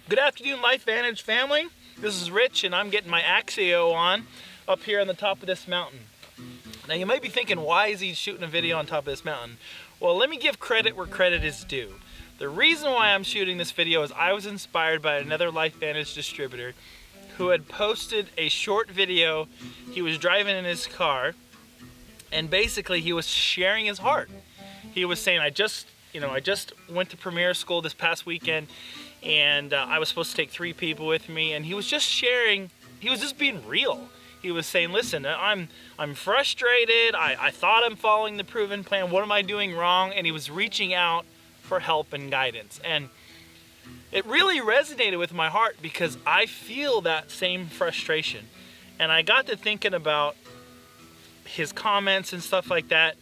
Good afternoon, LifeVantage family. This is Rich, and I'm getting my Axio on up here on the top of this mountain. Now you might be thinking, why is he shooting a video on top of this mountain? Well, let me give credit where credit is due. The reason why I'm shooting this video is I was inspired by another LifeVantage distributor who had posted a short video. He was driving in his car, and basically he was sharing his heart. He was saying, I just went to premiere school this past weekend, and I was supposed to take 3 people with me, and he was just sharing, he was just being real. He was saying, listen, I'm frustrated, I thought I'm following the proven plan, what am I doing wrong? And he was reaching out for help and guidance. And it really resonated with my heart because I feel that same frustration. And I got to thinking about his comments and stuff like that,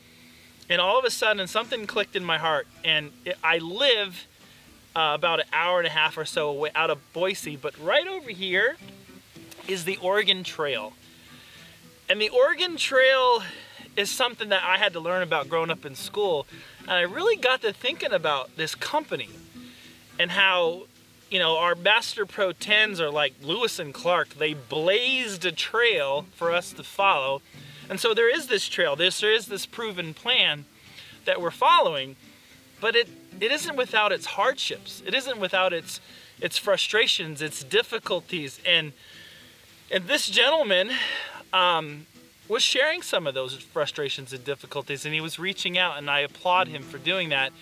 and all of a sudden something clicked in my heart. And I live about an hour and a half or so away out of Boise, but right over here is the Oregon Trail. And the Oregon Trail is something that I had to learn about growing up in school, and I really got to thinking about this company and how, you know, our Master Pro 10s are like Lewis and Clark. They blazed a trail for us to follow. And so there is this trail, there is this proven plan that we're following, but it isn't without its hardships. It isn't without its frustrations, its difficulties. And this gentleman was sharing some of those frustrations and difficulties, and he was reaching out, and I applaud him for doing that.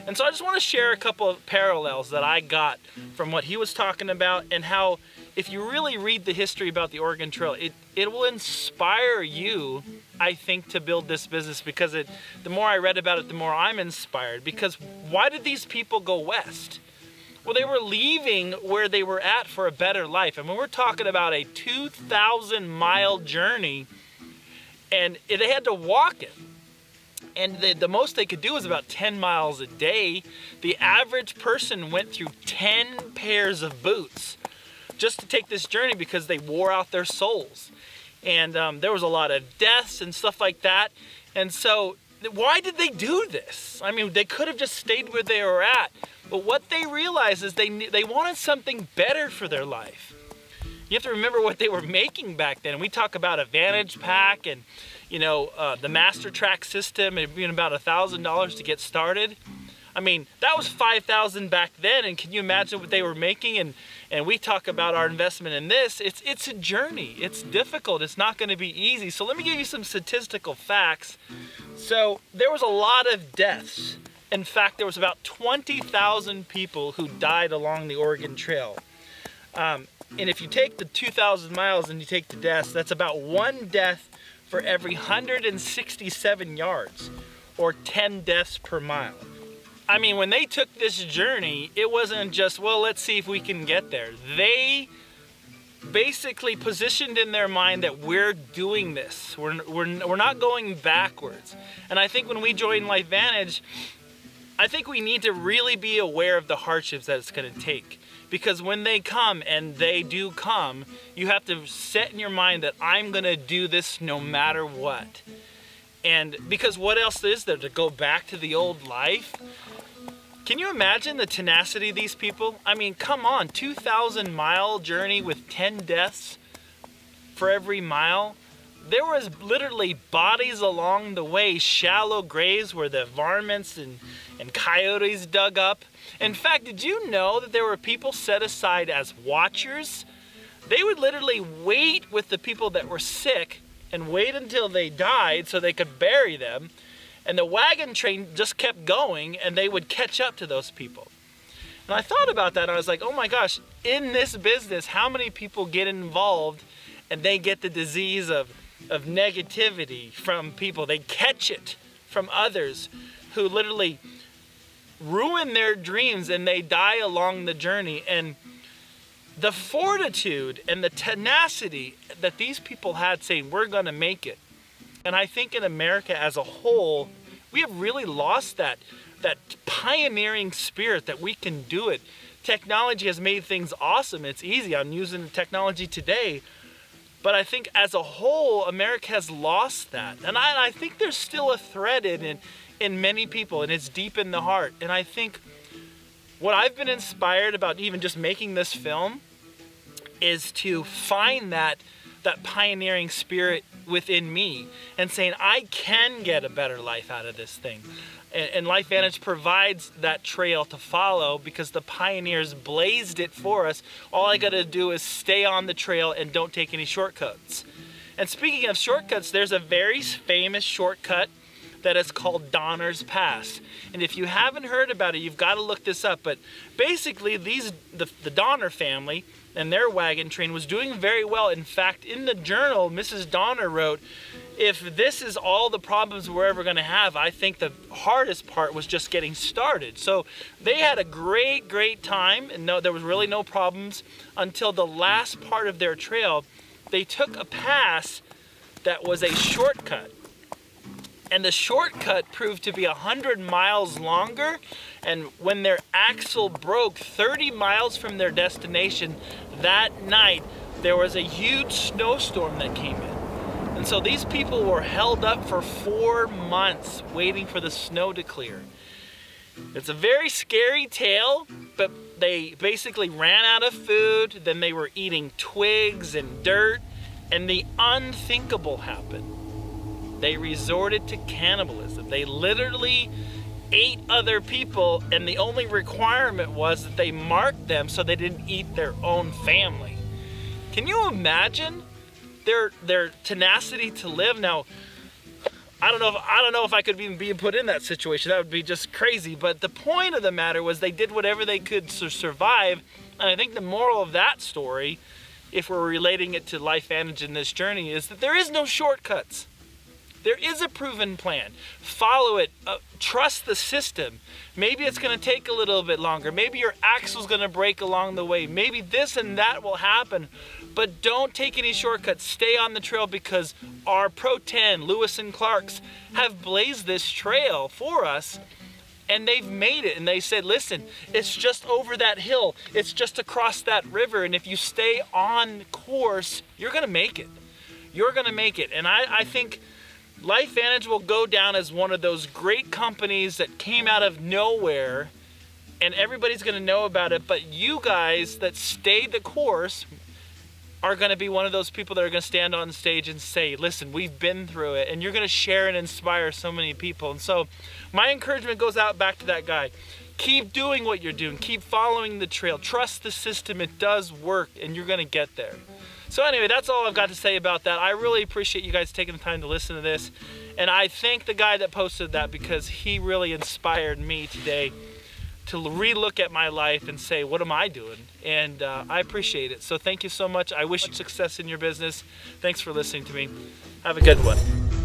And so I just want to share a couple of parallels that I got from what he was talking about, and how if you really read the history about the Oregon Trail, it will inspire you, I think, to build this business, because the more I read about it, the more I'm inspired. Because why did these people go west? Well, they were leaving where they were at for a better life. I mean, we're talking about a 2,000-mile journey, and they had to walk it. And the most they could do was about 10 miles a day. The average person went through 10 pairs of boots just to take this journey because they wore out their soles. And there was a lot of deaths and stuff like that. And so why did they do this? I mean, they could have just stayed where they were at. But what they realized is they wanted something better for their life. You have to remember what they were making back then. We talk about a Vantage pack and, you know, the Master Track system, it being about $1,000 to get started. I mean, that was $5,000 back then, and can you imagine what they were making? And we talk about our investment in this. It's a journey. It's difficult. It's not going to be easy. So let me give you some statistical facts. So there was a lot of deaths. In fact, there was about 20,000 people who died along the Oregon Trail. And if you take the 2,000 miles and you take the deaths, that's about 1 death for every 167 yards, or 10 deaths per mile. I mean, when they took this journey, it wasn't just, well, let's see if we can get there. They basically positioned in their mind that we're doing this. We're not going backwards. And I think when we join LifeVantage, I think we need to really be aware of the hardships that it's going to take. Because when they come, and they do come, you have to set in your mind that I'm going to do this no matter what. And because what else is there to go back to the old life? Can you imagine the tenacity of these people? I mean, come on, 2,000-mile journey with 10 deaths for every mile. There was literally bodies along the way, shallow graves where the varmints and coyotes dug up. In fact, did you know that there were people set aside as watchers? They would literally wait with the people that were sick and wait until they died so they could bury them. And the wagon train just kept going, and they would catch up to those people. And I thought about that, and I was like, oh my gosh, in this business, how many people get involved and they get the disease of negativity from people? They catch it from others who literally ruin their dreams, and they die along the journey. And the fortitude and the tenacity that these people had, saying, we're going to make it. And I think in America as a whole, we have really lost that pioneering spirit that we can do it. Technology has made things awesome. It's easy. I'm using technology today. But I think as a whole, America has lost that. And I think there's still a thread in many people, and it's deep in the heart. And I think what I've been inspired about even just making this film is to find that pioneering spirit within me and saying I can get a better life out of this thing. And LifeVantage provides that trail to follow because the pioneers blazed it for us. All I gotta do is stay on the trail and don't take any shortcuts. And speaking of shortcuts, there's a very famous shortcut that is called Donner's Pass. And if you haven't heard about it, you've got to look this up. But basically, the Donner family and their wagon train was doing very well. In fact, in the journal, Mrs. Donner wrote, if this is all the problems we're ever going to have, I think the hardest part was just getting started. So they had a great time, and there was really no problems until the last part of their trail. They took a pass that was a shortcut. And the shortcut proved to be 100 miles longer, and when their axle broke 30 miles from their destination that night, there was a huge snowstorm that came in. And so these people were held up for 4 months waiting for the snow to clear. It's a very scary tale, but they basically ran out of food, then they were eating twigs and dirt, and the unthinkable happened. They resorted to cannibalism. They literally ate other people, and the only requirement was that they marked them so they didn't eat their own family. Can you imagine their tenacity to live? Now, I don't know if I could even be put in that situation. That would be just crazy. But the point of the matter was they did whatever they could to survive. And I think the moral of that story, if we're relating it to LifeVantage in this journey, is that there is no shortcuts. There is a proven plan. Follow it. Trust the system. Maybe it's going to take a little bit longer. Maybe your axle's going to break along the way. Maybe this and that will happen. But don't take any shortcuts. Stay on the trail because our Pro 10, Lewis and Clark's, have blazed this trail for us. And they've made it. And they said, listen, it's just over that hill. It's just across that river. And if you stay on course, you're going to make it. You're going to make it. And I think LifeVantage will go down as one of those great companies that came out of nowhere and everybody's going to know about it, but you guys that stayed the course are going to be one of those people that are going to stand on stage and say, listen, we've been through it, and you're going to share and inspire so many people. And so my encouragement goes out back to that guy. Keep doing what you're doing. Keep following the trail. Trust the system. It does work, and you're going to get there. So anyway, that's all I've got to say about that. I really appreciate you guys taking the time to listen to this. And I thank the guy that posted that because he really inspired me today to relook at my life and say, what am I doing? And I appreciate it. So thank you so much. I wish you success in your business. Thanks for listening to me. Have a good one.